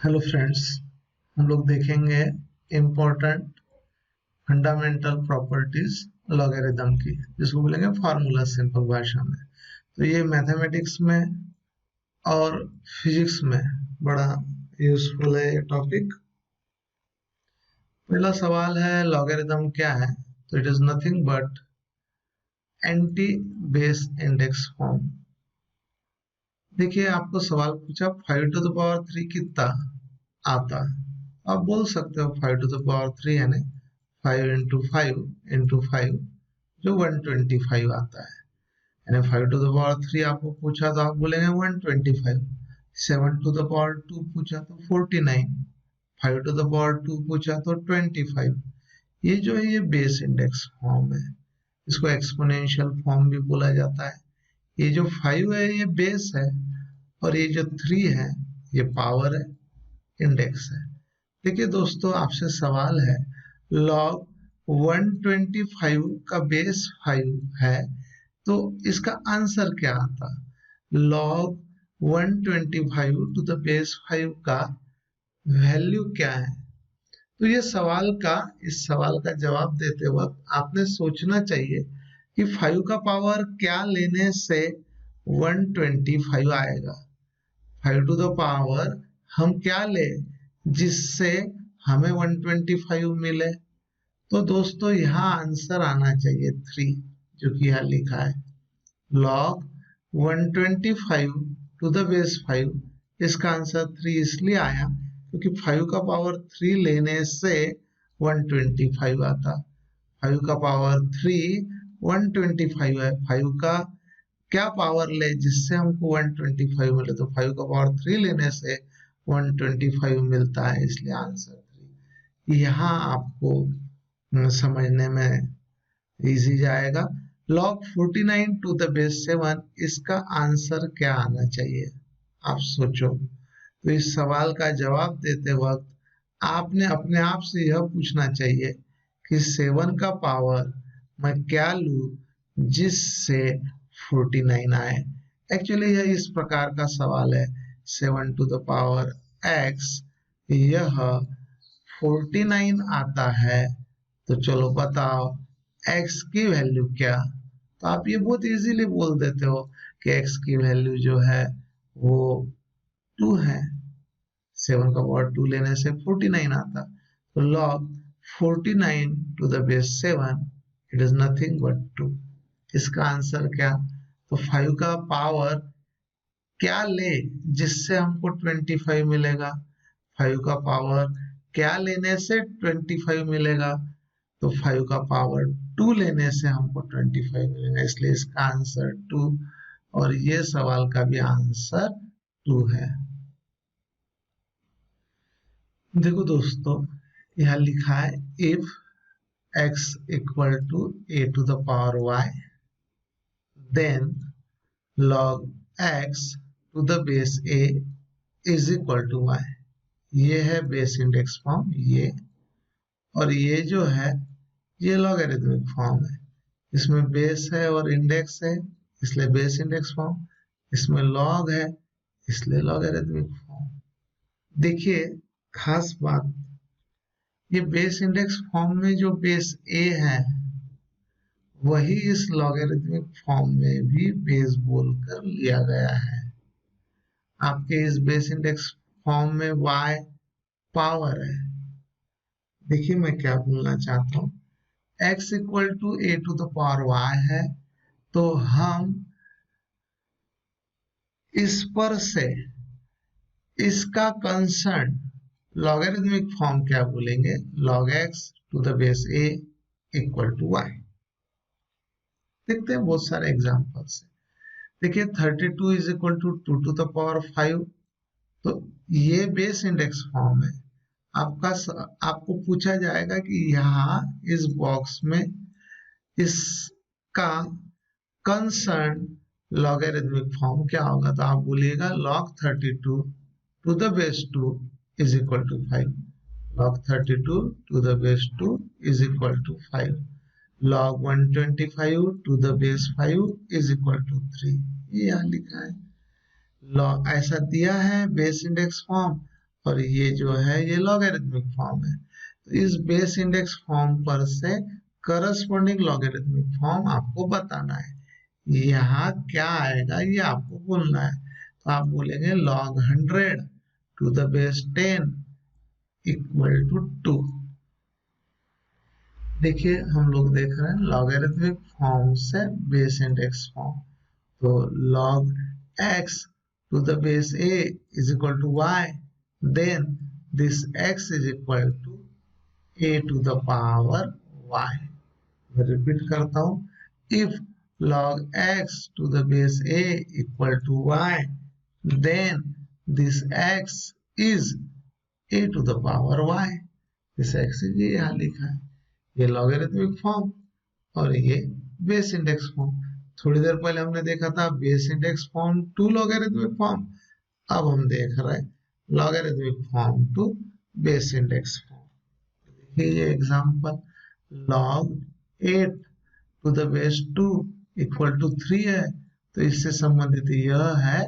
Hello friends, हम लोग देखेंगे इम्पोर्टेंट फंडामेंटल प्रॉपर्टीज लॉगरिथम की, जिसको बोलेंगे फार्मूला सिंपल भाषा में। तो ये मैथमेटिक्स में और फिजिक्स में बड़ा यूजफुल है ये टॉपिक। पहला सवाल है लॉगरिथम क्या है। तो it is nothing but anti base index form. देखिए, आपको सवाल पूछा 5⁻³ कितना आता। आप बोल सकते हो 5⁻³ यानी 5 × 5 × 5 जो 125 आता है। यानी 5⁻³ आपको पूछा तो आप बोलेंगे 125। 7⁻² पूछा तो 49। 5⁻² पूछा तो 25। ये जो है ये बेस इंडेक्स फॉर्म है। इसको एक्सपोनेंशियल फॉर्म भी बोला जाता है। ये जो 5 है ये बेस है और ये जो 3 है ये पावर है, इंडेक्स है। देखिए दोस्तों, आपसे सवाल है, लॉग 125 का बेस 5 है तो इसका आंसर क्या आता। लॉग 125 टू द बेस 5 का वैल्यू क्या है। तो ये इस सवाल का जवाब देते वक्त आपने सोचना चाहिए कि 5 का पावर क्या लेने से 125 आएगा। 5 टू द पावर हम क्या ले जिससे हमें 125 मिले। तो दोस्तों यहाँ आंसर आना चाहिए 3, जो कि यहाँ लिखा है log 125 टू द बेस 5। इसका आंसर 3 इसलिए आया क्योंकि 5 का पावर 3 लेने से 125 आता। 5 का पावर 3 125 है। 5 का क्या पावर ले जिससे हमको 125 मिले, तो 5 का पावर 3 लेने से 125 मिलता है, इसलिए आंसर 3। यहाँ आपको समझने में इजी जाएगा। log 49 टू द बेस 7, इसका आंसर क्या आना चाहिए, आप सोचो। तो इस सवाल का जवाब देते वक्त आपने अपने आप से यह पूछना चाहिए कि 7 का पावर मैं क्या लूं जिससे 49 आए। एक्चुअली यह इस प्रकार का सवाल है, 7 टू द पावर x यह 49 आता है। तो चलो बताओ x की वैल्यू क्या। तो आप ये बहुत इजीली बोल देते हो कि x की वैल्यू जो है वो 2 है। 7 का पावर 2 लेने से 49 आता। तो log 49 to the base 7 it is nothing but 2। इसका आंसर क्या। तो 5 का पावर क्या ले जिससे हमको 25 मिलेगा। 5 का पावर क्या लेने से 25 मिलेगा। तो 5 का पावर 2 लेने से हमको 25 मिलेगा, इसलिए इसका आंसर 2। और ये सवाल का भी आंसर 2 है। देखो दोस्तों, यह लिखा है if x equal to a to the power y then log x to the base a is equal to y। ये है बेस इंडेक्स फॉर्म ये, और ये जो है ये लॉगरिथमिक फॉर्म है। इसमें बेस है और इंडेक्स है, इसलिए बेस इंडेक्स फॉर्म। इसमें लॉग है, इसलिए लॉगरिथमिक फॉर्म। देखिए खास बात, ये बेस इंडेक्स फॉर्म में जो बेस a है वही इस लॉगरिथमिक फॉर्म में भी बेस बोलकर लिया गया है। आपके इस बेस इंडेक्स फॉर्म में y पावर है। देखिए मैं क्या बोलना चाहता हूँ, x equal to a to the power y है, तो हम इस पर से इसका कंसर्न लॉगरिथमिक फॉर्म क्या बोलेंगे, log x to the base a equal to y। देखते हैं बहुत सारे एग्जांपल्स। देखिए 32 is equal to 2 to the power 5। तो ये बेस इंडेक्स फॉर्म है। आपको पूछा जाएगा कि यहाँ इस बॉक्स में इसका कंसर्न लॉगरिथमिक फॉर्म क्या होगा। तो आप बोलिएगा log 32 to the base 2 is equal to 5। log 32 to the base 2 is equal to 5। log 125 to the base 5 is equal to 3। ये यहाँ लिखा है। लॉग ऐसा दिया है बेस इंडेक्स फॉर्म और ये जो है ये लॉगरिथमिक फॉर्म है। तो इस बेस इंडेक्स फॉर्म पर से करस्पॉन्डिंग लॉगरिथमिक फॉर्म आपको बताना है। यहाँ क्या आएगा ये आपको बोलना है। तो आप बोलेंगे log 100 to the base 10 equal to 2। देखिए हम लोग देख रहे हैं लॉगरिथमिक फॉर्म से बेस इंडेक्स फॉर्म। तो log x to the base a is equal to y, then this x is equal to a to the power y। मैं repeat करता हूँ, if log x to the base a equal to y, then this x is a to the power y। this x is ये यहाँ लिखा है, ये logarithmic form और ये बेस इंडेक्स फॉर्म। थोड़ी देर पहले हमने देखा था base index form to logarithmic form, अब हम देख रहे हैं logarithmic form to base index form. देखिए ये example log 8 to the base 2 equal to 3 है, तो इससे संबंधित यह है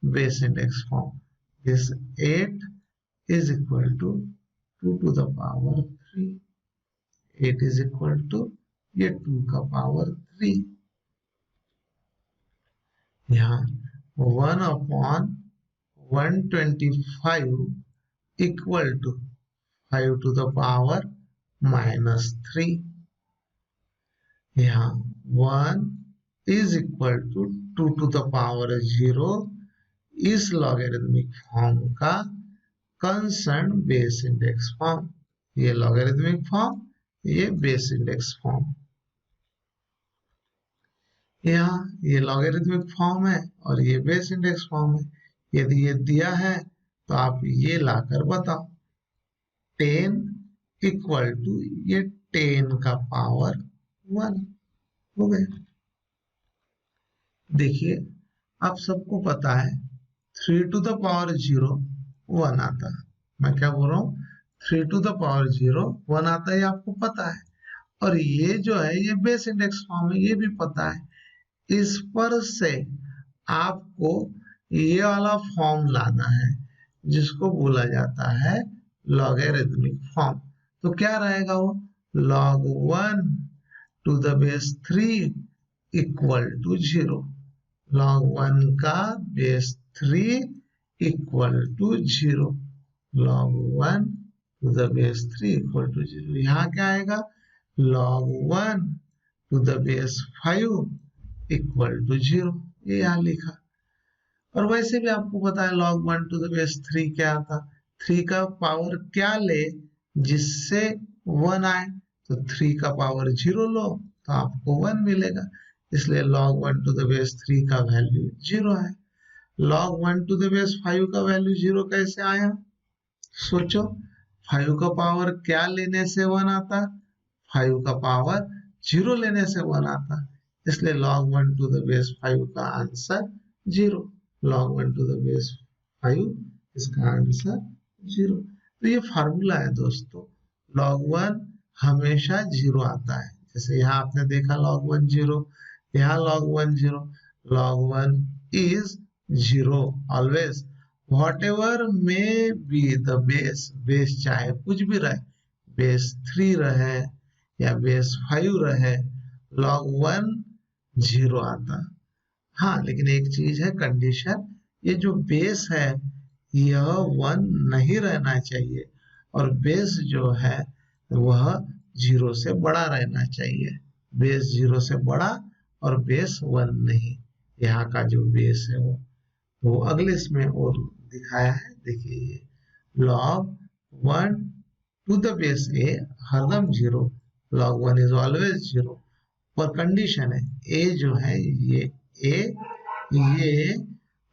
base index form. This 8 is equal to 2 to the power 3। 8 is equal to ये 2 का पावर 3। यहाँ 1/125 equal to 5 to the power -3। यहाँ 1 is equal to 2 to the power 0 इस लॉगरिथमिक फॉर्म का कंसर्न बेस इंडेक्स फॉर्म। ये logarithmic form, ये base index form. यहाँ ये लॉगरिथमिक फॉर्म है और ये बेस इंडेक्स फॉर्म है। यदि ये दिया है तो आप ये लाकर बताओ। 10 इक्वल टू ये 10 का पावर 1 हो गया। देखिए आप सबको पता है 3 to the power 0 1 आता है। मैं क्या बोल रहा हूँ, 3 to the power 0 1 आता है, आपको पता है। और ये जो है ये बेस इंडेक्स फॉर्म है, ये भी पता है। इस पर से आपको ये वाला फॉर्म लाना है जिसको बोला जाता है लॉगरिथमिक फॉर्म। तो क्या रहेगा वो, log 1 to the base 3 equal to 0। log 1 का base 3 equal to 0। log 1 to the base 3 equal to 0। यहाँ क्या आएगा, log 1 to the base 5 equal to 0। ये यहाँ लिखा। और वैसे भी आपको पता है log 1 to the base 3 क्या आता, 3 का पावर क्या ले जिससे 1 आए, तो 3 का पावर 0 लो तो आपको 1 मिलेगा। इसलिए log 1 to the base 3 का वैल्यू 0 है। log 1 to the base 5 का वैल्यू 0 कैसे आया, सोचो। 5 का पावर क्या लेने से 1 आता, 5 का पावर 0 लेने से 1 आता, इसलिए log 1 to the base 5 का answer 0। log 1 to the base 5 इसका आंसर 0। तो ये फार्मूला है दोस्तों, log 1 हमेशा 0 आता है। जैसे यहाँ आपने देखा log 1 0, यहाँ log 1 0। log 1 is 0 always whatever may be the base। base चाहे कुछ भी रहे, base 3 रहे या base 5 रहे, log 1 0 आता। हाँ लेकिन एक चीज है कंडीशन, ये जो बेस है यह 1 नहीं रहना चाहिए और बेस जो है वह 0 से बड़ा रहना चाहिए। बेस 0 से बड़ा और बेस 1 नहीं। यहाँ का जो बेस है वो अगले इसमें और दिखाया है। देखिए ये log 1 to the base a हरदम 0, log 1 is always 0। पर कंडीशन है a जो है ये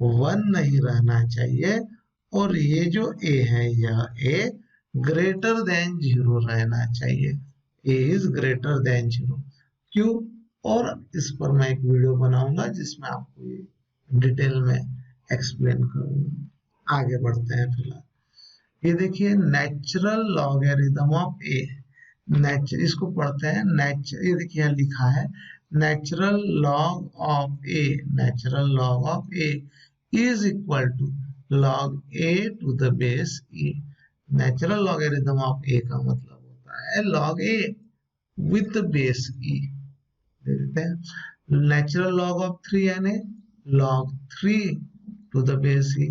1 नहीं रहना चाहिए और ये जो a है यह a ग्रेटर देन 0 रहना चाहिए। a is greater than 0। क्यों, और इस पर मैं एक वीडियो बनाऊंगा जिसमें आपको ये डिटेल में एक्सप्लेन करूंगा। आगे बढ़ते हैं। फिलहाल ये देखिए नेचुरल लॉगरिथम ऑफ a, इसको पढ़ते हैं ये देखिए यहाँ लिखा है natural log of a is equal to log a to the base e। Natural logarithm of a का मतलब होता है log a with the base e। देखते हैं नेचुरल लॉग ऑफ 3 यानी log 3 to the base e।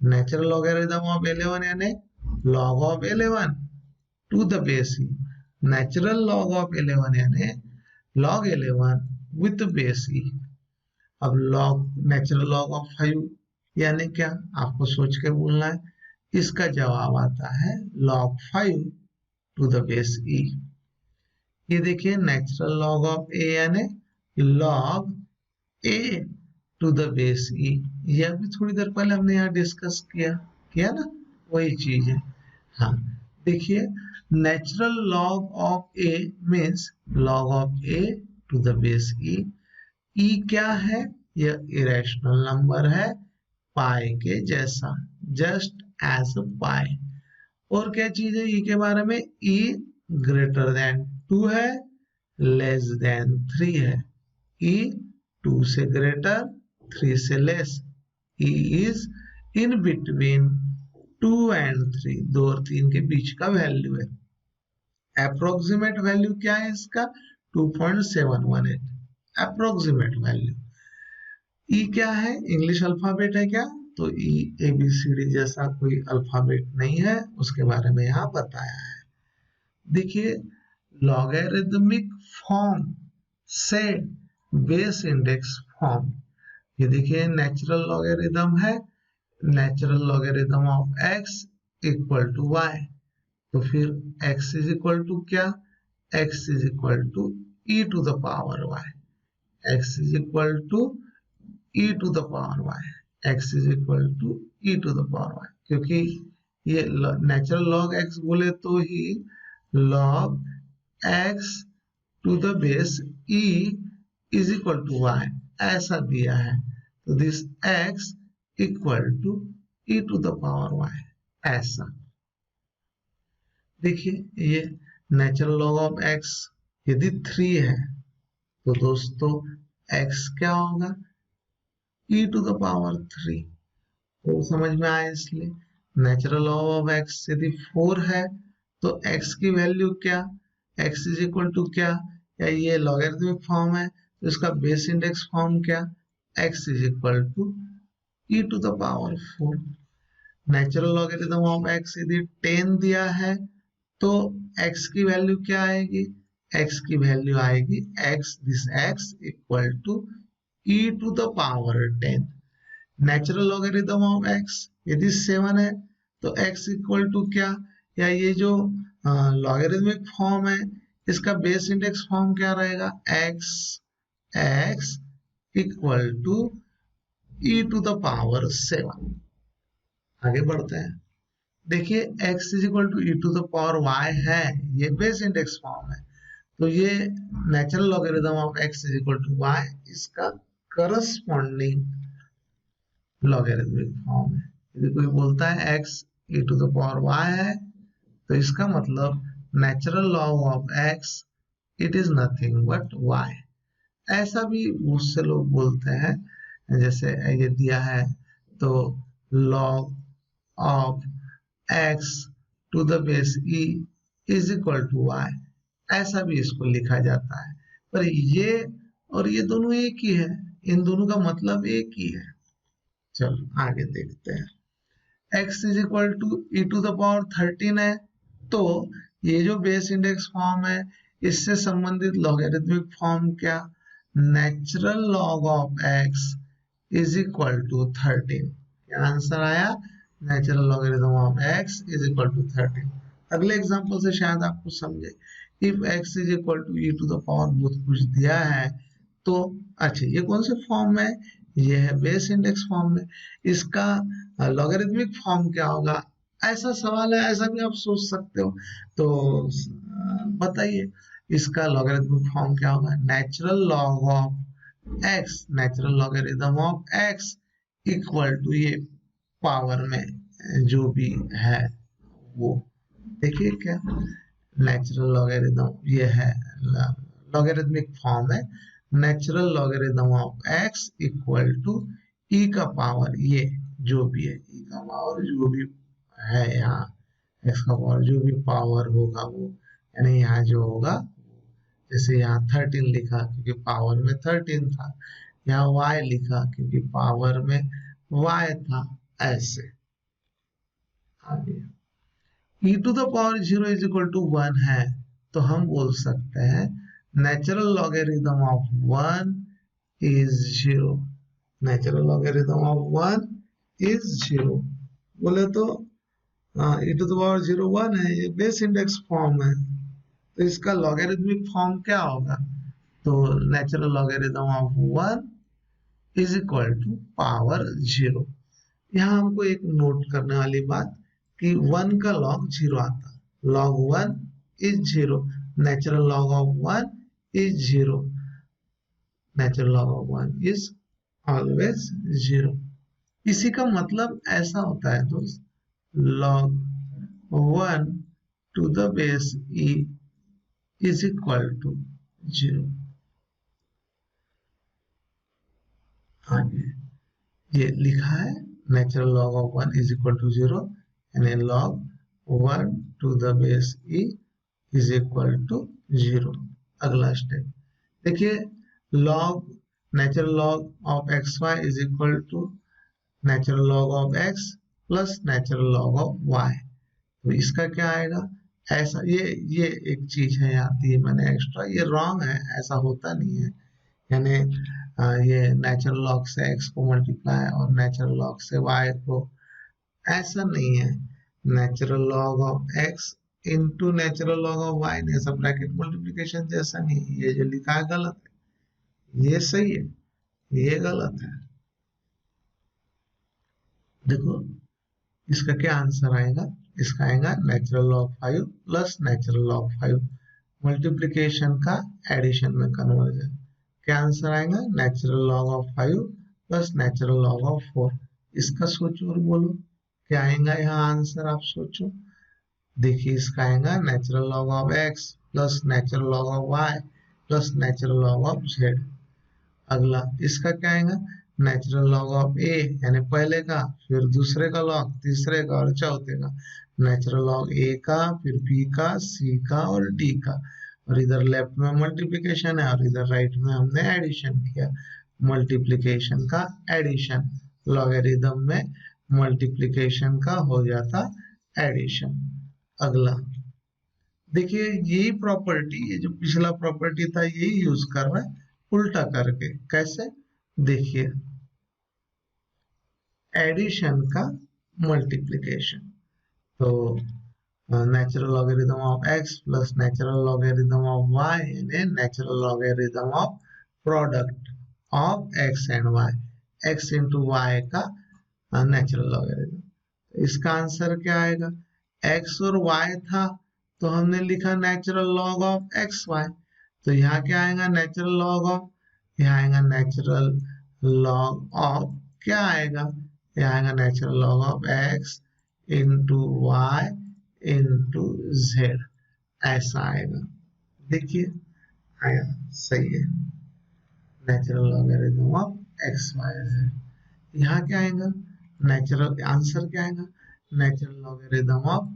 Natural logarithm of 11 यानी log of 11 to the base e। Natural log of 11 यानी log 11 with the base e। अब log natural log of 5 यानी क्या, आपको सोच के बोलना है। इसका जवाब आता है log 5 to the base e। ये देखिए नेचुरल लॉग ऑफ a यानी log a to the base e। ये अभी थोड़ी देर पहले हमने यहाँ डिस्कस किया ना, वही चीज है। हाँ देखिए natural log of a means log of a to the base e। e क्या है, यह इरेशनल नंबर है पाई के जैसा, जस्ट एज पाई। और क्या चीज है e के बारे में, e ग्रेटर देन 2 है, लेस देन 3 है। e 2 से ग्रेटर 3 से less. e is in between 2 and 3, 2 और 3 के बीच का वैल्यू है। अप्रोक्सीमेट वैल्यू क्या है इसका, 2.718 अप्रोक्सीमेट वैल्यू। ई क्या है, इंग्लिश अल्फाबेट है क्या, तो ई ABCD जैसा कोई अल्फाबेट नहीं है, उसके बारे में यहाँ बताया है। देखिए लॉगरिथमिक फॉर्म से बेस इंडेक्स फॉर्म, ये देखिए नेचुरल लॉगरिथम है, natural logarithm of x equal to y, तो फिर x इज इक्वल टू क्या, x is equal to e to the power y, x is equal to e to the power y, x is equal to e to the power y। क्योंकि ये natural log x बोले तो ही log x to the base e is equal to y ऐसा दिया है, तो this x equal to e to the power y ऐसा। देखिए ये नेचुरल लॉग ऑफ x यदि 3 है तो दोस्तों x क्या होगा, e टू द पावर 3। तो समझ में आया, इसलिए नेचुरल लॉग ऑफ x यदि 4 है तो x की वैल्यू क्या, x इज इक्वल टू क्या, या ये लॉगरिथमिक फॉर्म है तो इसका बेस इंडेक्स फॉर्म क्या, x is equal to e to the power 4। Natural logarithm of x यदि 10 दिया है तो x की वैल्यू क्या आएगी, x की वैल्यू आएगी this x equal to e to the power 10। Natural logarithm of x यदि 7 है तो x इक्वल टू क्या, या ये जो लॉगरिथमिक फॉर्म है इसका बेस इंडेक्स फॉर्म क्या रहेगा, x equal to e to the power 7। आगे बढ़ते हैं। देखिए x is equal to e to the power y है, ये बेस इंडेक्स फॉर्म है, तो ये natural logarithm of x is equal to y इसका करस्पॉन्डिंग लॉगरिथमिक फॉर्म है। यदि कोई बोलता है x e to the power y है तो इसका मतलब natural log of x it is nothing but y। ऐसा भी बहुत से लोग बोलते हैं, जैसे ये दिया है तो log of x to the base e is equal to y, ऐसा भी इसको लिखा जाता है। पर ये और ये दोनों एक ही है, इन दोनों का मतलब एक ही है। चलो आगे देखते हैं। x is equal to e to the power 13 है, तो ये जो बेस इंडेक्स फॉर्म है इससे संबंधित लॉगरिथमिक फॉर्म क्या, natural log of x is equal to 13। क्या आंसर आया, natural logarithm of x is equal to 13। अगले एग्जांपल से शायद आपको समझे, if x is equal to e to the power बहुत कुछ दिया है तो अच्छा ये कौन से फॉर्म में, ये है बेस इंडेक्स फॉर्म में, इसका लॉगरिथमिक फॉर्म क्या होगा, ऐसा सवाल है, ऐसा भी आप सोच सकते हो। तो बताइए इसका लॉगरिथमिक फॉर्म क्या होगा, natural log of x, natural logarithm of x equal to ये पावर में जो भी है वो, देखिए क्या नेचुरल लॉगरिथम ये है लॉगरिथमिक फॉर्म है, natural logarithm of x equal to e का पावर ये जो भी है e का पावर जो भी है यहाँ x का पावर जो भी पावर होगा वो, यानी यहाँ जो होगा, जैसे यहाँ 13 लिखा क्योंकि पावर में 13 था, यहाँ y लिखा क्योंकि पावर में y था, ऐसे आगे e to the power 0 is equal to 1 है, तो हम बोल सकते हैं natural logarithm of 1 is 0। Natural logarithm of 1 is 0 बोले तो e टू द पावर 0 1 है, ये बेस इंडेक्स फॉर्म है, तो इसका लॉगरिथमिक फॉर्म क्या होगा, तो natural logarithm of 1 is equal to power 0। यहाँ हमको एक नोट करने वाली बात कि 1 का लॉग 0 आता, log 1 is 0, natural log of 1 is 0, natural log of 1 is always 0। इसी का मतलब ऐसा होता है दोस्त, log 1 to the base e is equal to 0। आगे ये लिखा है natural log of 1 is equal to 0 and log 1 to the base e is equal to 0। अगला स्टेप देखिए, log natural log of xy is equal to natural log of x plus natural log of y, तो इसका क्या आएगा, ऐसा ये एक चीज है यहाँ दी मैंने एक्स्ट्रा, ये रॉन्ग है, ऐसा होता नहीं है, यानी ये नेचुरल लॉग से x को मल्टीप्लाई और नेचुरल लॉग से y को, ऐसा नहीं है। Natural log of x into natural log of y ने सब ब्रैकेट मल्टीप्लिकेशन जैसा नहीं, ये जो लिखा है गलत है, ये सही है, ये गलत है। देखो इसका क्या आंसर आएगा, इसका आएगा natural log 5 plus natural log 5 multiplication का एडिशन में कन्वर्जन, क्या आंसर आएगा, natural log of 5 plus natural log of 4। इसका सोचो और बोलो क्या आएगा यहाँ आंसर, आप सोचो। देखिए इसका आएगा natural log of x plus natural log of y plus natural log of z। अगला इसका क्या आएगा, नेचुरल लॉग ऑफ a यानी पहले का, फिर दूसरे का लॉग, तीसरे का और चौथे का, नेचुरल लॉग a का, फिर b का, c का और d का, और इधर लेफ्ट में मल्टीप्लिकेशन है और इधर राइट में हमने एडिशन किया, मल्टीप्लिकेशन का एडिशन, लॉगरिथम में मल्टीप्लिकेशन का हो जाता एडिशन। अगला देखिए यही प्रॉपर्टी, ये जो पिछला प्रॉपर्टी था यही यूज कर रहा है उल्टा करके, कैसे देखिए, एडिशन का मल्टीप्लिकेशन, तो natural logarithm of x plus natural logarithm of y यानी natural logarithm of product of x and y, x into y का नेचुरल लॉगरिथम, इसका आंसर क्या आएगा, x और y था तो हमने लिखा natural log of x y, तो यहाँ क्या आएगा नेचुरल लॉग ऑफ, यहाँ आएगा नेचुरल लॉग ऑफ, क्या आएगा, यहाँ आएगा natural log of x into y into z, ऐसा आएगा। देखिए आया सही है, natural logarithm of x y z. यहाँ क्या आएगा, नेचुरल आंसर क्या आएगा, नेचुरल लॉगरिथम ऑफ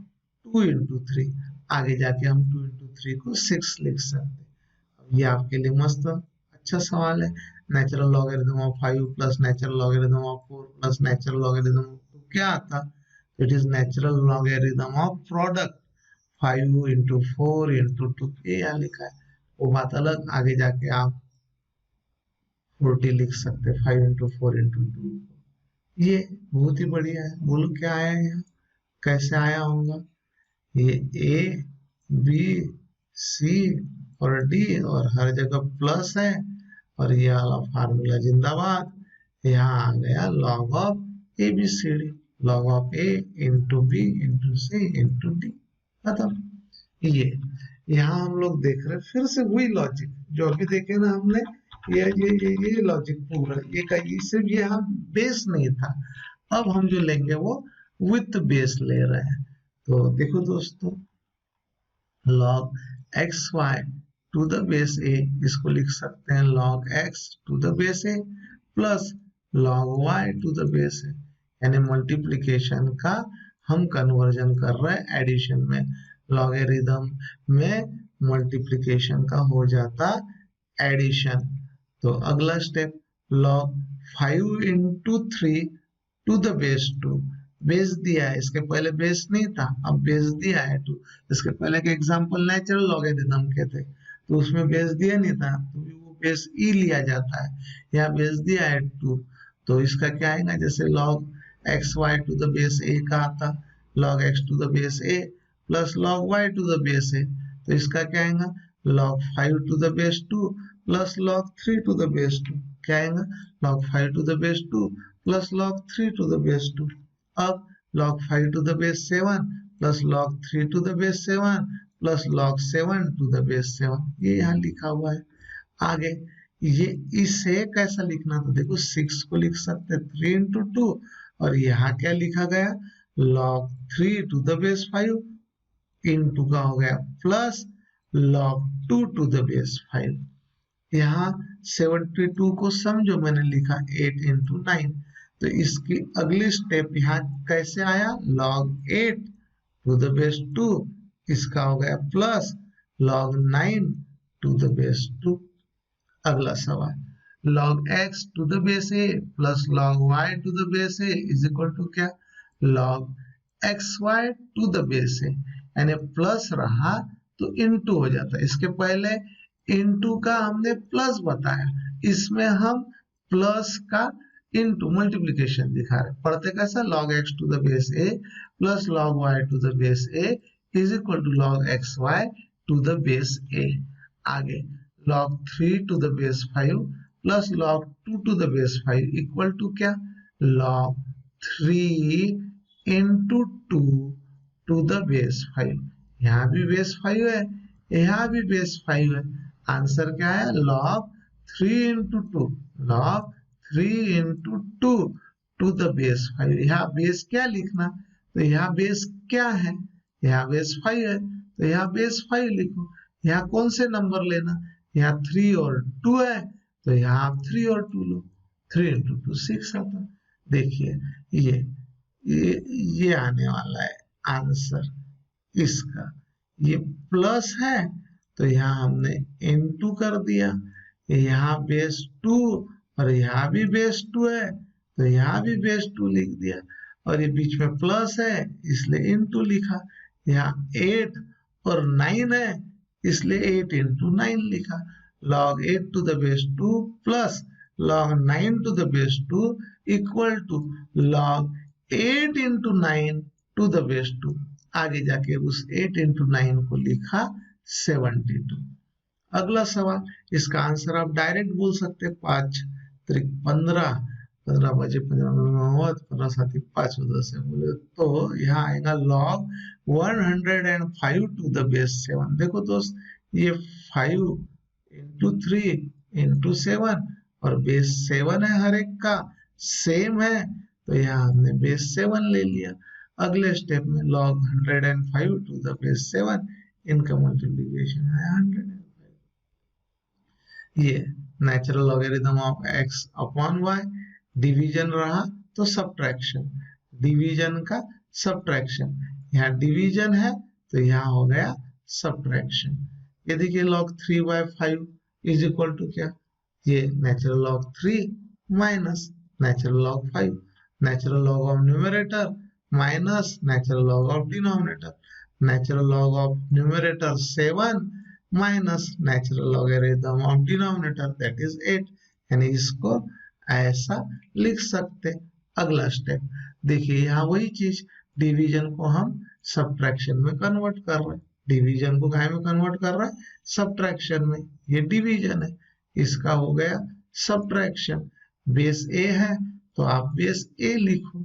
2 इंटू 3, आगे जाके हम 2 इंटू 3 को 6 लिख सकते हैं। ये आपके लिए मस्त अच्छा सवाल है। Natural logarithm of 5 plus natural logarithm of 4 plus natural logarithm of 2 क्या आता, it is natural logarithm of product 5 into 4 into 2, ये यहाँ लिखा है, वो बात अलग, आगे जाके आप 40 लिख सकते हैं 5 इंटू 4 इंटू 2, ये बहुत ही बढ़िया है। बोलो क्या आया यहाँ, कैसे आया होगा, ये ए बी सी और डी और हर जगह प्लस है और ये वाला फार्मूला जिंदाबाद, यहाँ आ गया log of a b c d, log of a into b into c into d, खत्म। ये यहाँ हम लोग देख रहे हैं फिर से वही लॉजिक जो अभी देखे ना हमने, ये लॉजिक पूरा ये का, ये सिर्फ ये हम बेस नहीं था, अब हम जो लेंगे वो विथ बेस ले रहे हैं। तो देखो दोस्तों, log xy to the base a, इसको लिख सकते हैं log x to the base a plus log y to the base a, यानी मल्टीप्लिकेशन का हम कन्वर्जन कर रहे हैं एडिशन में। लॉगरिदम में मल्टीप्लिकेशन का हो जाता एडिशन। तो अगला step log 5 into 3 to the base 2। Base दिया है, इसके पहले बेस नहीं था, अब बेस दिया है 2। इसके पहले के एग्जांपल नेचुरल लॉगरिदम के थे तो उसमें बेस दिया नहीं था, तो वो बेस ई लिया जाता है। यहाँ बेस दिया है 2, तो इसका क्या आएगा, जैसे log xy to the base a का आता log x to the base a plus log y to the base a, तो इसका क्या आएगा log 5 to the base 2 plus log 3 to the base 2। क्या आएगा log 5 to the base 2 plus log 3 to the base 2। अब log 5 to the base 7 plus log 3 to the base 7 plus log 7 to the base 7, ये यहाँ लिखा हुआ है। आगे ये इसे कैसा लिखना, तो देखो 6 को लिख सकते 3 into 2, और यहाँ क्या लिखा गया log 3 to the base 5 into का हो गया plus log 2 to the base 5। यहाँ 72 को समझो, मैंने लिखा 8 into 9, तो इसकी अगली स्टेप यहाँ कैसे आया log 8 to the base 2, इसका हो गया plus log 9 to the base 2। अगला सवाल log x to the base a plus log y to the base a is equal to क्या log xy to the base a, यानी plus रहा तो into हो जाता है। इसके पहले इनटू का हमने प्लस बताया, इसमें हम प्लस का इनटू मल्टीप्लिकेशन दिखा रहे। पढ़ते कैसा log x to the base a plus log y to the base a is equal to log xy to the base a। आगे log 3 to the base 5 plus log 2 to the base 5 equal to क्या log 3 into 2 to the base 5। यहाँ भी base 5 है, यहाँ भी base 5 है। Answer क्या है log 3 into 2, log 3 into 2 to the base 5। यहाँ बेस क्या लिखना, तो यहाँ बेस क्या है, यहाँ बेस 5 है, तो यहाँ बेस 5 लिखो। यहाँ कौन से नंबर लेना, यहाँ 3 और 2 है, तो यहाँ आप 3 और 2 लो, 3 into 2 6 आता। देखिए ये आने वाला है आंसर इसका। ये प्लस है तो यहाँ हमने इनटू कर दिया, यहाँ बेस 2 और यहाँ भी बेस 2 है तो यहाँ भी बेस 2 लिख दिया, और ये बीच में प्लस है इसलिए इनटू लिखा। यहाँ 8 और 9 है इसलिए 8 into 9 लिखा। log 8 to the base 2 plus log 9 to the base 2 equal to log 8 into 9 to the base 2। आगे जाके उस 8 into 9 को लिखा 72। अगला सवाल, इसका आंसर आप डायरेक्ट बोल सकते 5 त्रिक 15, 15 बजे 15 साथी 5 से बोले तो यहाँ आएगा log 105 to the base 7। देखो दोस्त ये 5 into 3 into 7 और बेस 7 है, हर एक का सेम है तो यहाँ हमने बेस 7 ले लिया। अगले स्टेप में log 105 to the base 7, इनका मल्टीप्लिकेशन है 105। ये natural logarithm of x upon y। Division रहा तो सब्ट्रैक्शन, डिवीजन का सब्ट्रैक्शन, यहाँ डिवीजन है तो यहाँ हो गया सब्ट्रैक्शन। ये देखिए log 3/5 इज इक्वल टू क्या, ये natural log 3 minus natural log 5, natural log of numerator minus natural log of denominator, natural log of numerator 7 minus natural logarithm of denominator that is 8, यानी इसको ऐसा लिख सकते। अगला स्टेप देखिए, यहाँ वही चीज डिवीजन को हम सब्ट्रैक्शन में कन्वर्ट कर रहे हैं। डिवीजन को काय में कन्वर्ट कर रहा है, सब्ट्रैक्शन में। ये डिवीजन है, इसका हो गया सब्ट्रैक्शन। बेस ए है तो आप बेस ए लिखो,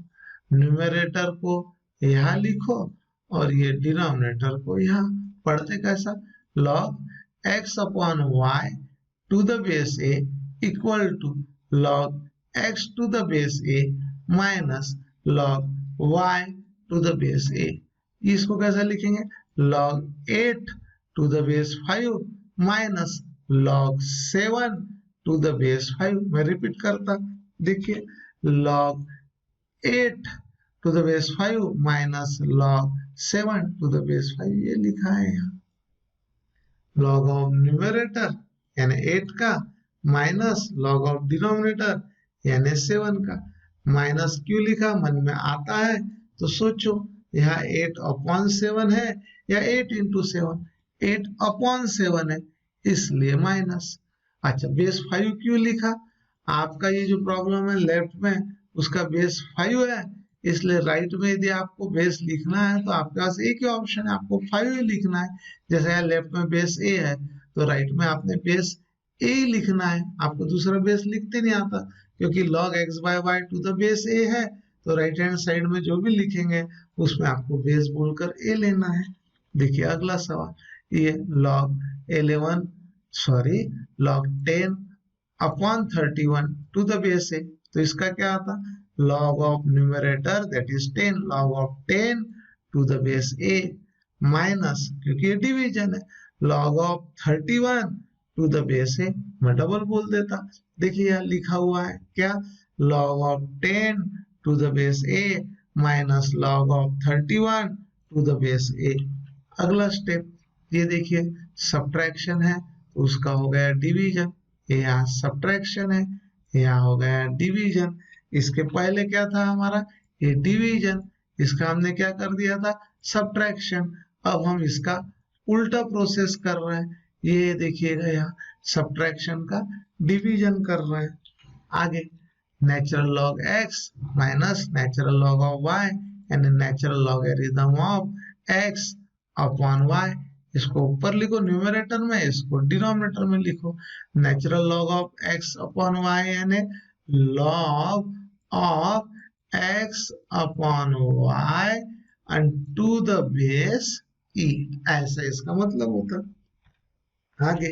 न्यूमरेटर को यहाँ लिखो और ये डिनोमिनेटर को यहाँ। पढ़ते कैसा, log x upon y to the base a equal to log x to the base a minus log y to the base a। इसको कैसे लिखेंगे, log 8 to the base 5 minus log 7 to the base 5। मैं repeat करता, देखिए log 8 to the base 5 minus log 7 to the base 5, ये लिखा है यहाँ। log ऑफ न्यूमरेटर यानी 8 का माइनस log ऑफ डिनोमिनेटर यानी 7 का। माइनस क्यों लिखा, मन में आता है तो सोचो, यहाँ 8/7 है या 8 into 7, 8/7 है इसलिए माइनस। अच्छा, बेस 5 क्यों लिखा, आपका ये जो प्रॉब्लम है लेफ्ट में उसका बेस 5 है, इसलिए राइट में यदि आपको बेस लिखना है तो आपके पास एक ही ऑप्शन है, आपको 5 ही लिखना है। जैसे यहाँ लेफ्ट में बेस ए है तो राइट में आपने बेस ए लिखना है, आपको दूसरा बेस लिखते नहीं आता, क्योंकि log x/y to the base a है, तो राइट हैंड साइड में जो भी लिखेंगे उसमें आपको बेस बोलकर ए लेना है। देखिए अगला सवाल, ये log 10/31 to the base a, तो इसका क्या आता, log of numerator that is 10, log of 10 to the base a minus, क्योंकि ये डिवीजन है, log of 31 to the base a, मैं डबल बोल देता। देखिए यहाँ लिखा हुआ है क्या, log of 10 to the base a minus log of 31 to the base a. अगला स्टेप, ये देखिए सब्ट्रैक्शन है तो उसका हो गया डिवीजन, ये यहाँ सब्ट्रैक्शन है, यहाँ हो गया डिवीजन। इसके पहले क्या था हमारा, ये डिवीजन, इसका हमने क्या कर दिया था, सब्ट्रैक्शन। अब हम इसका उल्टा प्रोसेस कर रहे हैं, ये देखिएगा यहाँ सब्ट्रैक्शन का डिवीजन कर रहे हैं। आगे natural log x minus natural log of y यानी natural logarithm of x upon y, इसको ऊपर लिखो न्यूमरेटर में, इसको डिनोमिनेटर में लिखो। Natural log of x upon y यानी log of x upon y and to the base e, ऐसा इसका मतलब होता। आगे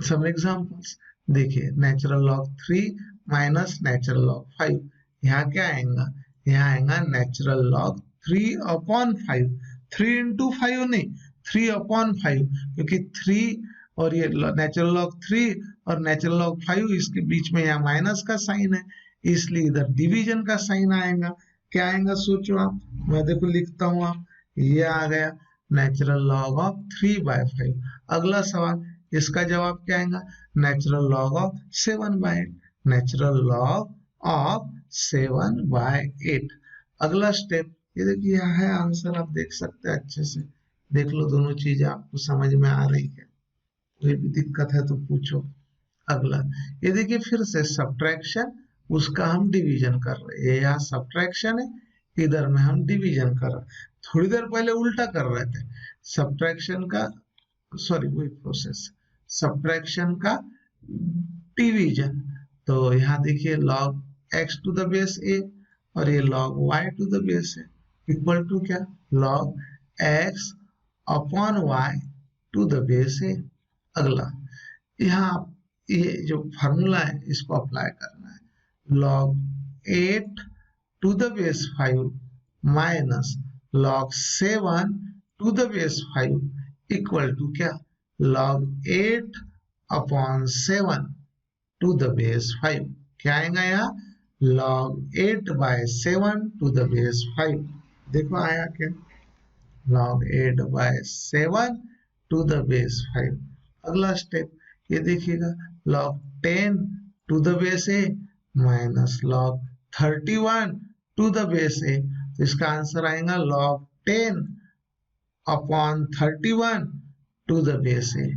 सम एग्जांपल्स देखिए, natural log 3 minus natural log 5, यहाँ क्या आएगा, यहाँ आएगा नेचुरल लॉग 3/5, 3 into 5 नहीं, 3/5, क्योंकि 3 और ये नेचुरल लॉग 3 और नेचुरल लॉग 5 इसके बीच में यहाँ माइनस का साइन है, इसलिए इधर डिवीजन का साइन आएगा। क्या आएगा सोचो आप, मैं देखो लिखता हूँ, आप ये आ गया नेचुरल लॉग ऑफ 3/5। अगला सवाल, इसका जवाब क्या आएगा, natural log of 7/8, natural log of 7/8। अगला स्टेप, ये देखिए यहाँ है आंसर, आप देख सकते हैं, अच्छे से देख लो, दोनों चीजें आपको समझ में आ रही है, कोई भी दिक्कत है तो पूछो। अगला ये देखिए फिर से सब्ट्रैक्शन, उसका हम डिवीजन कर रहे हैं, यहाँ सब्ट्रैक्शन है, इधर में हम डिवीजन कर रहे हैं। थोड़ी देर पहले उल्टा कर रहे थे, सब्ट्रैक्शन का सॉरी वही प्रोसेस, सब्ट्रैक्शन का डिवीजन। तो यहाँ देखिए log x to the base a और ये log y to the base a equal to क्या, log x upon y to the base a। अगला यहाँ ये जो फार्मूला है इसको अप्लाई करना है, log 8 to the base 5 minus log 7 to the base 5 equal to क्या, log 8/7 टू द बेस 5। क्या आएगा यहाँ, log 8/7 टू द बेस 5। देखो आया क्या, log 8/7 टू द बेस 5। अगला स्टेप ये देखिएगा, log 10 to the base a minus log 31 to the base a, तो इसका आंसर आएगा log 10/31 to the base a।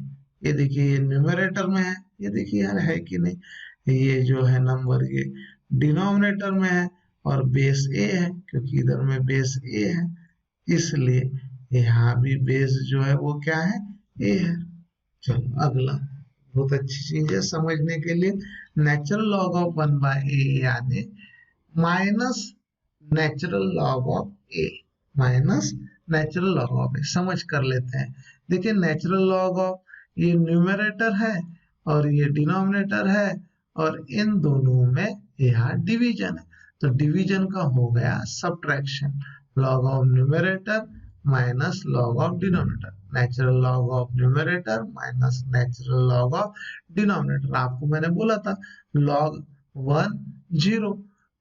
ये देखिए ये न्यूमरेटर में है, ये देखिए यार है कि नहीं, ये जो है नंबर ये डिनोमिनेटर में है और बेस ए है, क्योंकि इधर में बेस ए है, इसलिए यहाँ भी बेस जो है वो क्या है, ए है। चलो अगला, बहुत अच्छी चीज है समझने के लिए, नेचुरल लॉग ऑफ 1/a यानी minus natural log of a, minus natural log of a, समझ कर लेते हैं। देखिए नेचुरल लॉग ऑफ, ये न्यूमरेटर है और ये डिनोमिनेटर है और इन दोनों में यहाँ डिवीजन है, तो डिवीजन का हो गया subtraction, log of numerator minus log of denominator, natural log of numerator minus natural log of denominator. आपको मैंने बोला था log 1 0,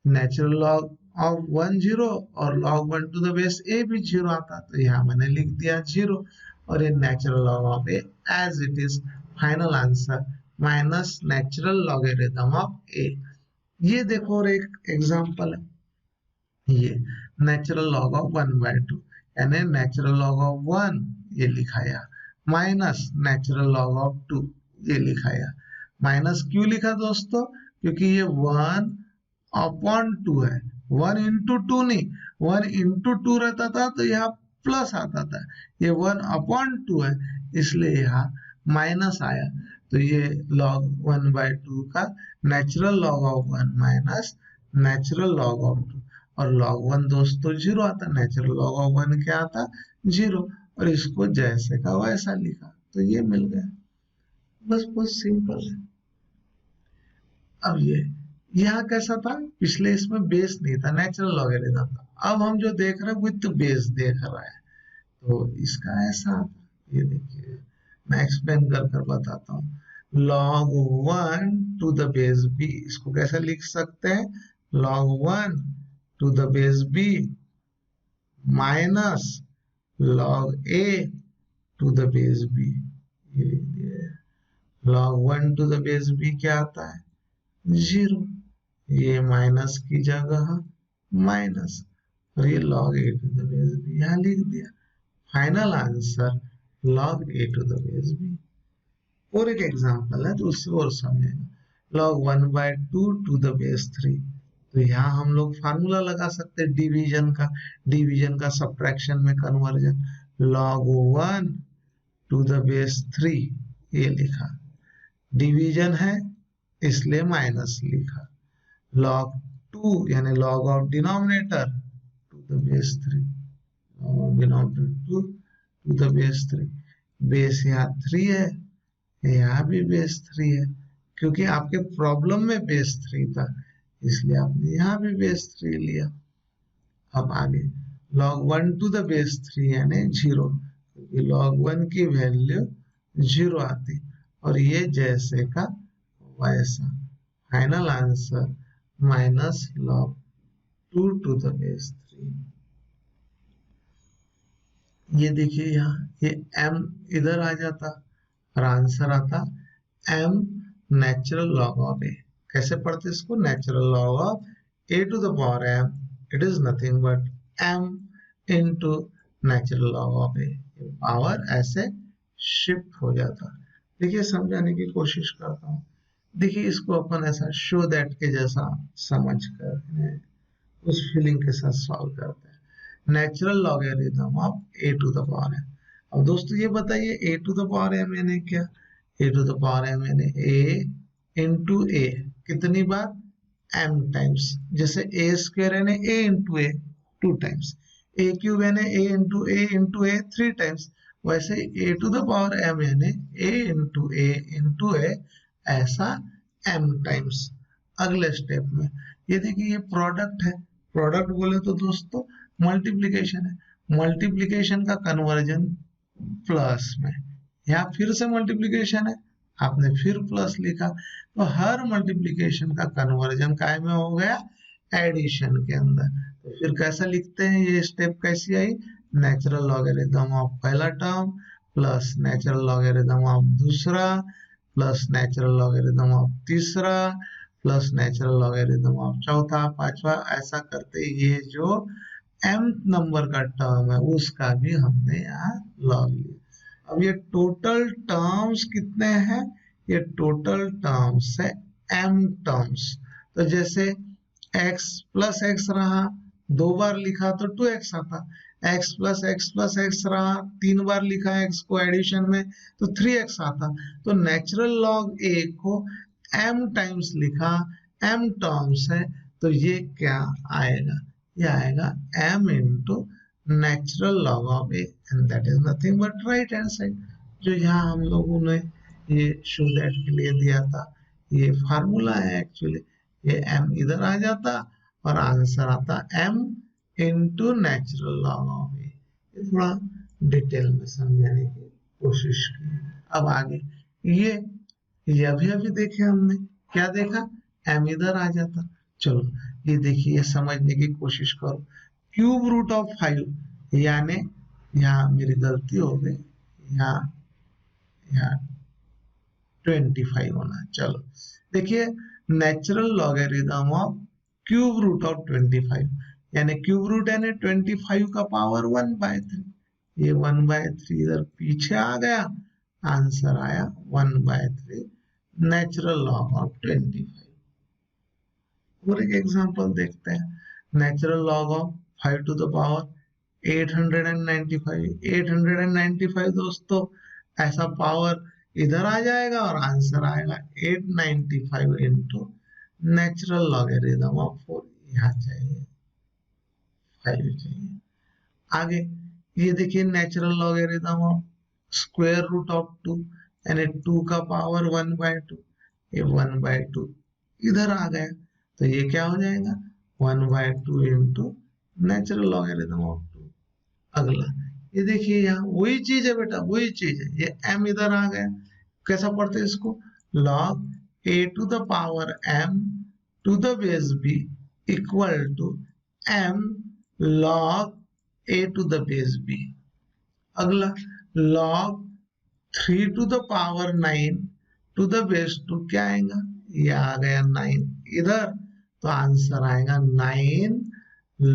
नेचुरल लॉग ऑफ 1 0 और log 1 to the base a भी 0 आता, तो यहाँ मैंने लिख दिया 0 और ये natural log of a as it is, final answer minus natural logarithm of a। ये देखो और एक एग्जांपल है, ये नेचुरल लॉग ऑफ 1/2 यानी नेचुरल लॉग ऑफ 1 ये लिखाया माइनस नेचुरल लॉग ऑफ 2 ये लिखाया। माइनस क्यों लिखा दोस्तों? क्योंकि ये 1/2 है, 1 into 2 नहीं, 1 into 2 रहता था तो यहाँ प्लस आता था, ये 1/2 है इसलिए यहाँ माइनस आया। तो ये log 1/2 का natural log of 1 minus natural log of 2, और log 1 दोस्तों 0 आता, नेचुरल लॉग ऑफ 1 क्या आता 0, और इसको जैसे का वैसा लिखा तो ये मिल गया। बस बहुत सिंपल है। अब ये यहाँ कैसा था, पिछले इसमें बेस नहीं था, नेचुरल लॉगरिथम था। अब हम जो देख रहे हैं विथ बेस देख रहा है, तो इसका ऐसा आता, ये देखिए मैं एक्सप्लेन कर कर बताता हूँ। log 1 to the base b, इसको कैसे लिख सकते हैं, log 1 to the base b minus log a to the base b, ये लिख दिया। log 1 to the base b क्या आता है 0, ये माइनस की जगह माइनस, और ये log a to the base b यहाँ लिख दिया। Final answer log a to the base b। और एक एग्जांपल है तो उससे और समझेगा, log 1/2 टू द बेस 3, तो यहाँ हम लोग फार्मूला लगा सकते हैं डिवीजन का सब्ट्रैक्शन में conversion. log 1 to the base 3 ये लिखा, डिवीजन है इसलिए माइनस लिखा। log 2 यानी log of denominator to the base 3, denominator 2 to the base 3, base यहाँ 3 है, यहाँ भी बेस 3 है, क्योंकि आपके प्रॉब्लम में बेस 3 था इसलिए आपने यहाँ भी बेस 3 लिया। अब आगे log 1 टू द बेस 3 यानी 0, क्योंकि log 1 की वैल्यू 0 आती, और ये जैसे का वैसा। Final answer minus log 2 to the base 3। ये देखिए यहाँ ये m इधर आ जाता और आंसर आता m natural log of a। कैसे पढ़ते इसको, natural log of a to the power m, it is nothing but m into natural log of a, power ऐसे शिफ्ट हो जाता। देखिए समझाने की कोशिश करता हूँ। देखिए इसको अपन ऐसा शो दैट के जैसा समझ कर उस फीलिंग के साथ सॉल्व करते हैं। Natural logarithm of a to the power m। अब दोस्तों ये बताइए a to the power m यानी क्या, a to the power m यानी a इंटू a कितनी बार m टाइम्स, जैसे a स्क्वायर यानी a into a 2 times, a cube यानी a इंटू a 3 टाइम्स, वैसे a to the power m यानी a इंटू a ऐसा m टाइम्स। अगले स्टेप में ये देखिए ये प्रोडक्ट है, प्रोडक्ट बोले तो दोस्तों मल्टीप्लिकेशन है, मल्टीप्लिकेशन का कन्वर्जन प्लस में, यहाँ फिर से मल्टीप्लिकेशन है आपने फिर प्लस लिखा, तो हर मल्टीप्लिकेशन का कन्वर्जन काय में हो गया एडिशन के अंदर। तो फिर कैसा लिखते हैं, ये स्टेप कैसी आई, नेचुरल लॉगरिथम ऑफ पहला term plus natural logarithm of दूसरा प्लस नेचुरल लॉगरिथम ऑफ तीसरा प्लस नेचुरल लॉगरिथम ऑफ चौथा पांचवा, ऐसा करते ये जो m नंबर का टर्म है उसका भी हमने यहाँ लॉग लिया। अब ये टोटल टर्म्स कितने हैं, ये टोटल टर्म्स है m टर्म्स। तो जैसे x प्लस x रहा 2 बार लिखा तो 2x आता, x प्लस x रहा 3 बार लिखा x को एडिशन में तो 3x आता। तो नेचुरल लॉग a को m टाइम्स लिखा, m टर्म्स है, तो ये क्या आएगा, ये आएगा m into natural log of a and that is nothing but right hand side, जो यहाँ हम लोगों ने ये शो दैट के लिए दिया था, ये फार्मूला है एक्चुअली। ये m इधर आ जाता और आंसर आता m into natural log of a। ये थोड़ा डिटेल में समझाने की कोशिश की। अब आगे ये अभी देखे हमने क्या देखा, m इधर आ जाता। चलो ये देखिए, समझने की कोशिश करो। क्यूब रूट ऑफ 5 यानी यहाँ मेरी गलती हो गई, यहाँ 25 होना। चलो देखिए, natural logarithm of cube root of 25 यानी क्यूब रूट यानी 25 का पावर 1/3। ये 1/3 इधर पीछे आ गया, आंसर आया 1/3 नेचुरल लॉग ऑफ 25। और एक एग्जांपल देखते हैं, natural log of 5 to the power 895 दोस्तों, ऐसा पावर इधर आ जाएगा और आंसर आएगा 895 इंटू नेचुरल लॉगरिथम ऑफ 4। यहाँ चाहिए 5 चाहिए। आगे ये देखिए, natural logarithm of square root of 2 यानी 2 का पावर 1/2। ये 1/2 इधर आ गया, तो ये क्या हो जाएगा 1/2 इंटू नेचुरल लॉगरिथम ऑफ 2। अगला ये देखिए, यहाँ वही चीज है बेटा, वही चीज है। ये m इधर आ गया, कैसा पढ़ते हैं इसको, log a to the power m to the base b equal to m log a to the base b। अगला log 3 to the power 9 to the base 2 क्या आएगा, ये आ गया 9 इधर, तो आंसर आएगा 9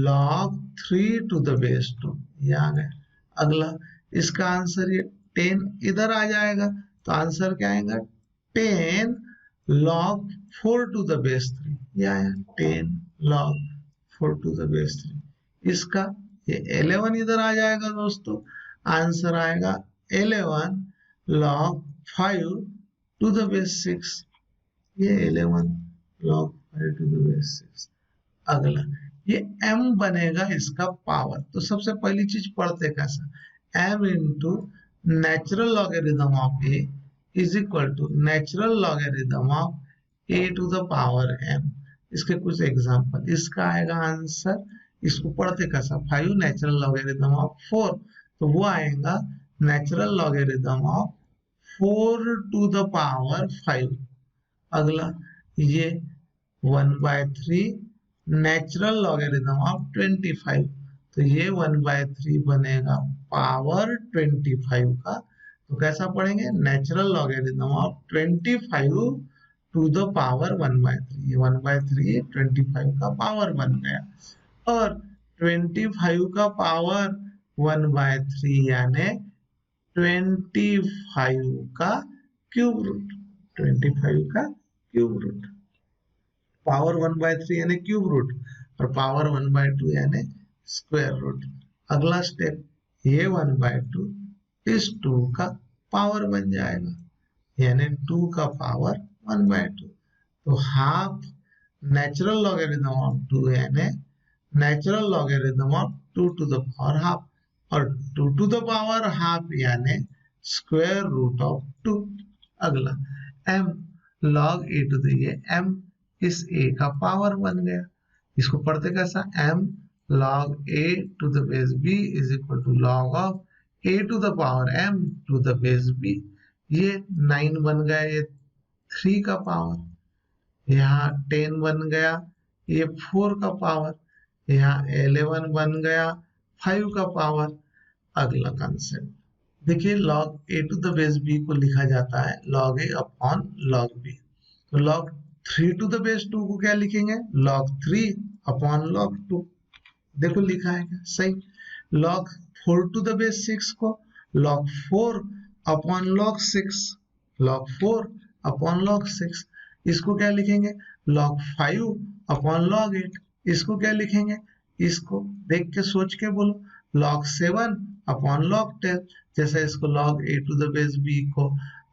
log 3 टू द बेस 2, ये आ गया। अगला इसका आंसर ये 10 इधर आ जाएगा, तो आंसर क्या आएगा 10 log 4 टू द बेस 3, ये आया 10 log 4 टू द बेस 3। इसका ये 11 इधर आ जाएगा दोस्तों, आंसर आएगा 11 log 5 टू द बेस 6, ये 11 log 5 टू द बेस 6। अगला ये m बनेगा इसका पावर, तो सबसे पहली चीज पढ़ते कैसा, m into natural logarithm of a is equal to natural logarithm of a to the power m। इसके कुछ एग्जांपल, इसका आएगा आंसर, इसको पढ़ते कैसा, 5 नेचुरल लॉगरिथम ऑफ 4, तो वो आएगा natural logarithm of 4 to the power 5। अगला ये 1/3 नेचुरल लॉगरिथम ऑफ 25, तो ये 1/3 बनेगा पावर 25 का, तो कैसा पढ़ेंगे, natural logarithm of 25 to the power 1/3। ये 1/3 25 का पावर बन गया, और 25 का पावर 1/3 यानी 25 का क्यूब रूट, 25 का क्यूब रूट। पावर 1/3 यानी क्यूब रूट, और पावर 1/2 यानी स्क्वायर रूट। अगला स्टेप, ये 1/2 इस 2 का पावर बन जाएगा, यानी 2 का पावर 1/2, तो हाफ नेचुरल लॉगरिथम ऑफ 2 यानी natural logarithm of 2 to the power half, और 2 टू द पावर हाफ यानी स्क्वायर रूट ऑफ 2। अगला m log a to the, ये m इस a का पावर बन गया, इसको पढ़ते कैसा, m log a to the base b is equal to log of a to the power m to the base b। ये 9 बन गया, ये 3 का पावर, यहाँ 10 बन गया, ये 4 का पावर, यहाँ 11 बन गया 5 का पावर। अगला कंसेप्ट देखिए, log a to the base b को लिखा जाता है log a upon log b, तो log 3 टू द बेस 2 को क्या लिखेंगे, log 3 अपॉन log 2। देखो लिखा है क्या, सही। log 4 टू द बेस 6 को log 4 upon log 6, log 4 upon log 6। इसको क्या लिखेंगे, log 5 अपॉन log 8। इसको क्या लिखेंगे, इसको देख के सोच के बोलो, log 7 अपॉन log 10। जैसे इसको log a to the base b को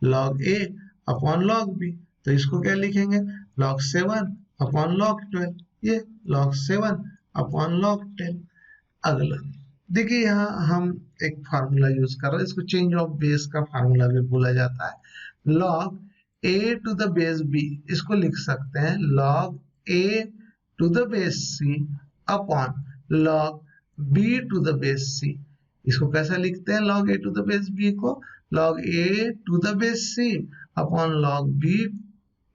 log a upon log b, तो इसको क्या लिखेंगे, log 7 अपॉन log 12, ये log 7 अपॉन log 10। अगला देखिए, यहाँ हम एक फार्मूला यूज कर रहे हैं, इसको चेंज ऑफ बेस का फार्मूला भी बोला जाता है। log a to the base b, इसको लिख सकते हैं log a to the base c upon log b to the base c। इसको कैसा लिखते हैं, log a to the base b को log a to the base c upon log b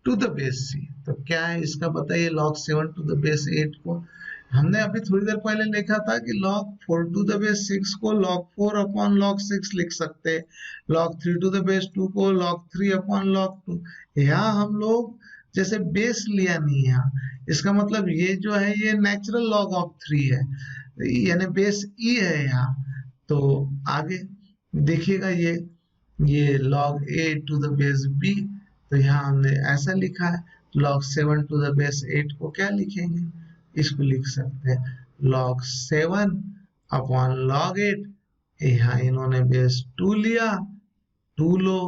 to the base c. तो क्या है इसका बताइए, log 7 टू द बेस 8 को हमने अभी थोड़ी देर पहले लिखा था कि log 4 टू द बेस 6 को log 4 अपॉन log 6 लिख सकते हैं, log 3 टू द बेस 2 को log 3 अपॉन log 2। यहाँ हम लोग जैसे बेस लिया नहीं है, इसका मतलब ये जो है ये नेचुरल log ऑफ 3 है, यानी बेस ई है यहाँ। तो आगे देखिएगा ये log a to the base b, तो यहाँ हमने ऐसा लिखा है। log 7 टू द बेस 8 को क्या लिखेंगे, इसको लिख सकते हैं log 7 अपॉन log 8। यहाँ इन्होंने बेस 2 लिया, 2 लो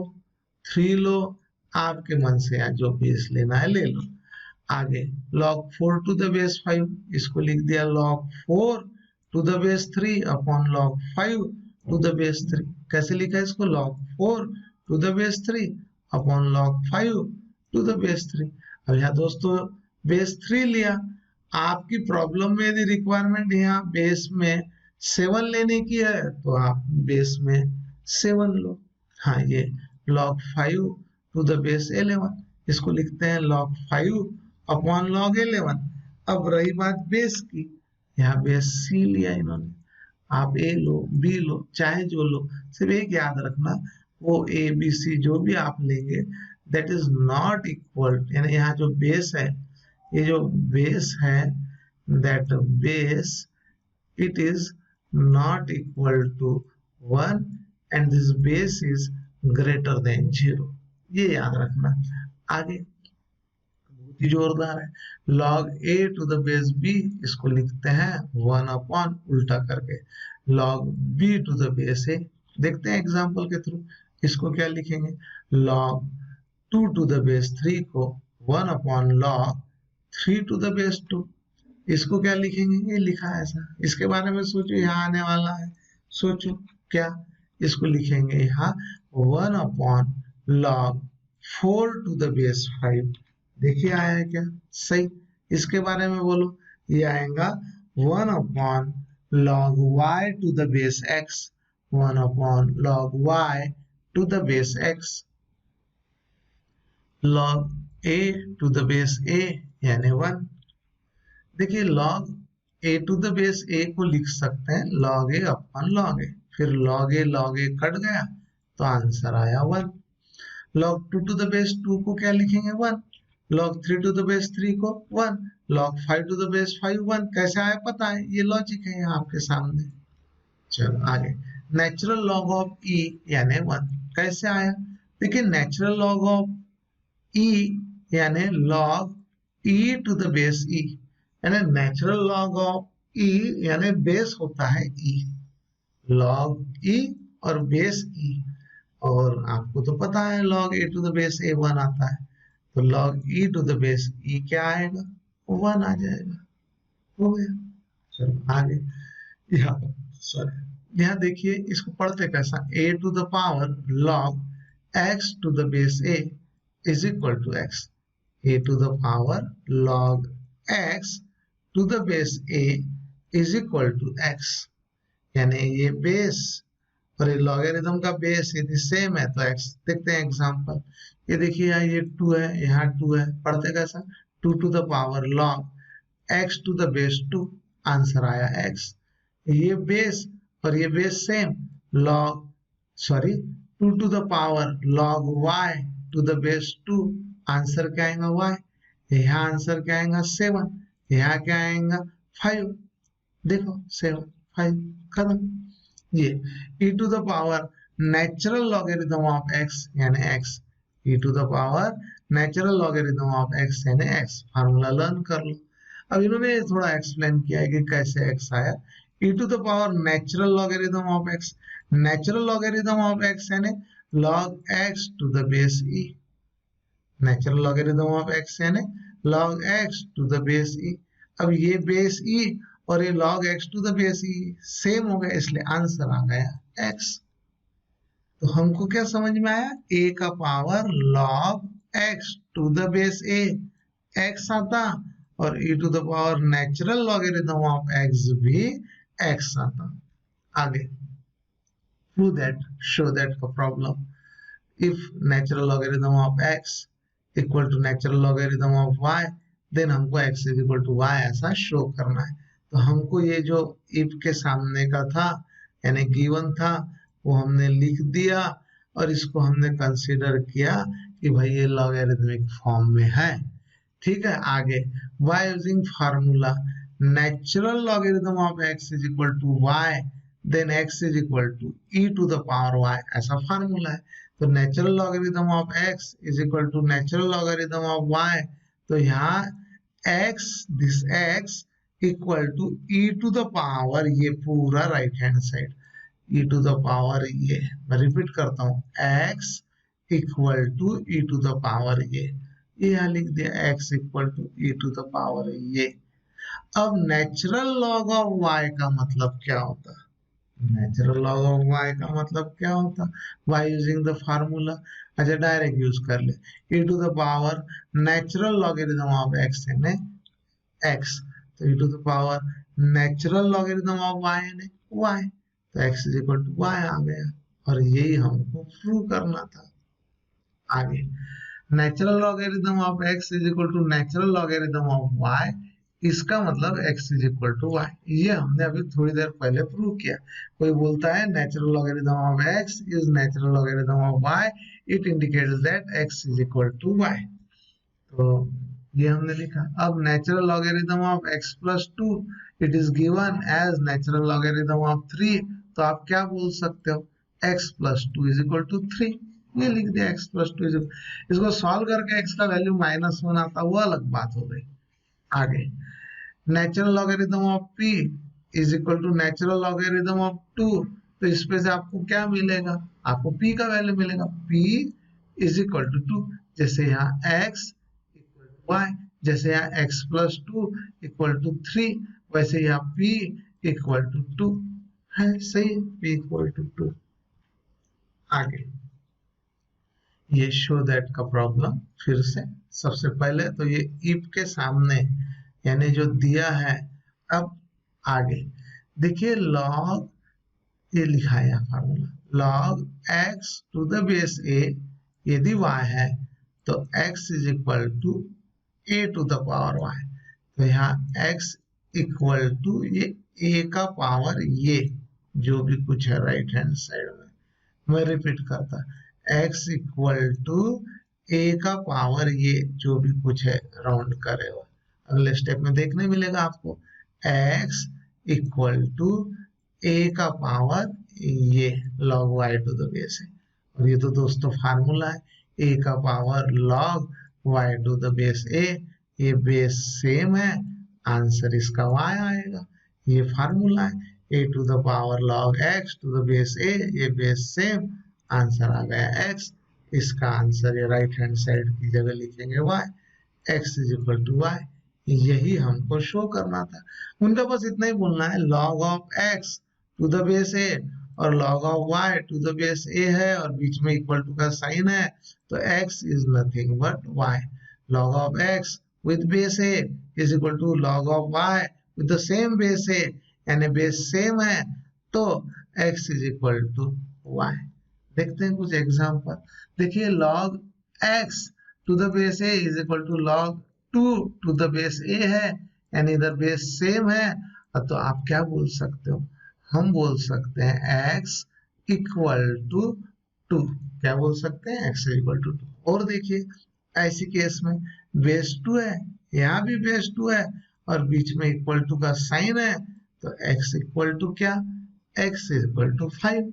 3 लो, आपके मन से यहाँ जो बेस लेना है ले लो। आगे log 4 टू द बेस 5, इसको लिख दिया log 4 to the base 3 upon log 5 to the base 3। कैसे लिखा है इसको, log 4 to the base 3 upon log 5 to the base 3। अब यहाँ दोस्तों बेस 3 लिया, आपकी प्रॉब्लम में यदि रिक्वायरमेंट यहाँ बेस में 7 लेने की है तो आप बेस में 7 लो। हाँ ये log 5 टू द बेस 11, इसको लिखते हैं log 5 अपॉन log 11। अब रही बात बेस की, यहाँ बेस सी लिया इन्होंने, आप ए लो बी लो चाहे जो लो, सिर्फ एक याद रखना वो ए बी सी जो भी आप लेंगे दैट इज नॉट इक्वल, यानी यहाँ जो बेस है, ये जो बेस है that base it is not equal to 1 and this base is greater than 0, ये याद रखना। आगे बहुत ही जोरदार है, log a to the base b, इसको लिखते हैं 1 अपॉन उल्टा करके log b to the base a। देखते हैं एग्जांपल के थ्रू, इसको क्या लिखेंगे, log 2 to the base 3 को 1 upon log 3 to the base 2। इसको क्या लिखेंगे, ये लिखा है ऐसा, इसके बारे में सोचो, यहाँ आने वाला है, सोचो क्या, इसको लिखेंगे यहाँ 1 upon log 4 to the base 5। देखिए आया है क्या, सही। इसके बारे में बोलो, ये आएगा 1 upon log y to the base x, 1 upon log y to the base x, log a to the base a यानी 1। देखिए log a to the base a को लिख सकते हैं log a upon log a, फिर log a cut गया तो answer आया 1। log 2 टू द बेस 2 को क्या लिखेंगे 1, log 3 टू द बेस 3 को 1, log 5 टू द बेस 5 1। कैसे आया पता है, ये लॉजिक है यहाँ आपके सामने। चलो आगे, नेचुरल लॉग ऑफ e यानी 1 कैसे आया, देखिए नेचुरल लॉग ऑफ e यानी log e to the base e, यानी नेचुरल लॉग ऑफ e यानी बेस होता है e, log e और बेस e, और आपको तो पता है log a to the base a 1 आता है, तो log e to the base e क्या आएगा, 1 आ जाएगा, हो गया। चलो आगे, यहाँ देखिए इसको पढ़ते कैसा, a to the power log x to the base a is equal to x, a to the power log x to the base a is equal to x, यानी ये बेस और ये लॉगरिथम का बेस यदि same है तो x। देखते हैं एग्जांपल, ये देखिए यहाँ ये 2 है, यहाँ 2 है, पढ़ते कैसा, 2 to the power log x to the base 2, answer आया x। ये बेस और ये base same, log 2 to the power log y to the base 2, answer क्या आएगा y, यहाँ आंसर क्या आएगा 7, यहाँ क्या आएगा 5, देखो 7 5 खत्म। ये e to the power natural logarithm of x यानी x, e to the power natural logarithm of x यानी x, फार्मूला लर्न कर लो। अब इन्होंने थोड़ा एक्सप्लेन किया है कि कैसे x आया, e to the power natural logarithm of x, natural logarithm of x यानी log x to the base e, natural logarithm of x यानी log x to the base e। अब ये बेस e और ये log x to the base e same हो गया, इसलिए answer आ गया x। तो हमको क्या समझ में आया, a का power log x to the base a x आता, और e to the power natural logarithm of x भी x आता। आगे, prove that, show that का problem, if natural logarithm of x equal to natural logarithm of y, then हमको x is equal to y ऐसा show करना है। तो हमको ये जो इफ के सामने का था यानी गिवन था वो हमने लिख दिया और इसको हमने कंसीडर किया कि भाई ये लॉगरिथमिक फॉर्म में है। ठीक है, आगे y using formula natural logarithm of x is equal to y, then x is equal to e to the power y ऐसा फार्मूला है। तो natural logarithm of x is equal to natural logarithm of y, तो यहाँ x this x equal to e to the power ये पूरा right hand side e to the power ये, मैं repeat करता हूँ, x equal to e to the power ये यहाँ लिख दिया x equal to e to the power ये। अब नेचुरल लॉग ऑफ y का मतलब क्या होता है? नेचुरल लॉग ऑफ y का मतलब क्या होता? y यूजिंग द फार्मूला, अच्छा डायरेक्ट यूज कर ले, e to the power natural logarithm of x यानी x, तो e to the power natural logarithm of y यानी y, तो x is equal to y आ गया और यही हमको प्रूव करना था। आगे natural logarithm of x is equal to natural logarithm of y, इसका मतलब x is equal to y, ये हमने अभी थोड़ी देर पहले प्रूव किया। कोई बोलता है natural logarithm of x is natural logarithm of y, it indicates that x is equal to y, तो ये हमने लिखा। अब natural logarithm of x plus 2 it is given as natural logarithm of 3, तो आप क्या बोल सकते हो, x plus 2 is equal to 3, ये लिख दिया x प्लस 2 इज, इसको सॉल्व करके x का वैल्यू -1 आता वो अलग बात हो गई। आगे natural logarithm of p is equal to natural logarithm of 2, तो इस पे से आपको क्या मिलेगा, आपको p का वैल्यू मिलेगा, p इज इक्वल टू 2, जैसे यहाँ x इक्वल टू y, जैसे यहाँ x प्लस 2 इक्वल टू 3, वैसे यहाँ p इक्वल टू 2 है, सही, p इक्वल टू 2। आगे ये शो दैट का प्रॉब्लम फिर से, सबसे पहले तो ये इफ के सामने यानी जो दिया है, अब आगे देखिए लॉग, ये लिखा है यहाँ formula, log x to the base a यदि y है तो x is equal to a to the power y, तो यहाँ x इक्वल टू ये a का पावर ये जो भी कुछ है राइट हैंड साइड में, मैं रिपीट करता, x इक्वल टू a का पावर ये जो भी कुछ है राउंड करे हुआ, अगले स्टेप में देखने मिलेगा आपको x इक्वल टू a का पावर ये log y to the base है, और ये तो दोस्तों फार्मूला है a का power log y to the base a, ये बेस सेम है, आंसर इसका y आएगा, ये फार्मूला है a to the power log x to the base a, ये बेस सेम, आंसर आ गया x, इसका आंसर ये राइट हैंड साइड की जगह लिखेंगे y, x is equal to y, यही हमको शो करना था। उनका बस इतना ही बोलना है log of x to the base a और log of y to the base a है और बीच में इक्वल टू का साइन है, तो x is nothing but y, log of x with base a is equal to log of y with the same base a, यानी base same है तो x is equal to y। देखते हैं कुछ example, देखिए log x to the base a is equal to log 2 to the base a है, यानी इधर बेस सेम है, तो आप क्या बोल सकते हो, हम बोल सकते हैं x इक्वल टू 2, क्या बोल सकते हैं, x इक्वल टू 2। और देखिए ऐसी केस में बेस 2 है, यहाँ भी बेस 2 है और बीच में इक्वल टू का साइन है, तो x इक्वल टू क्या, x इक्वल टू 5,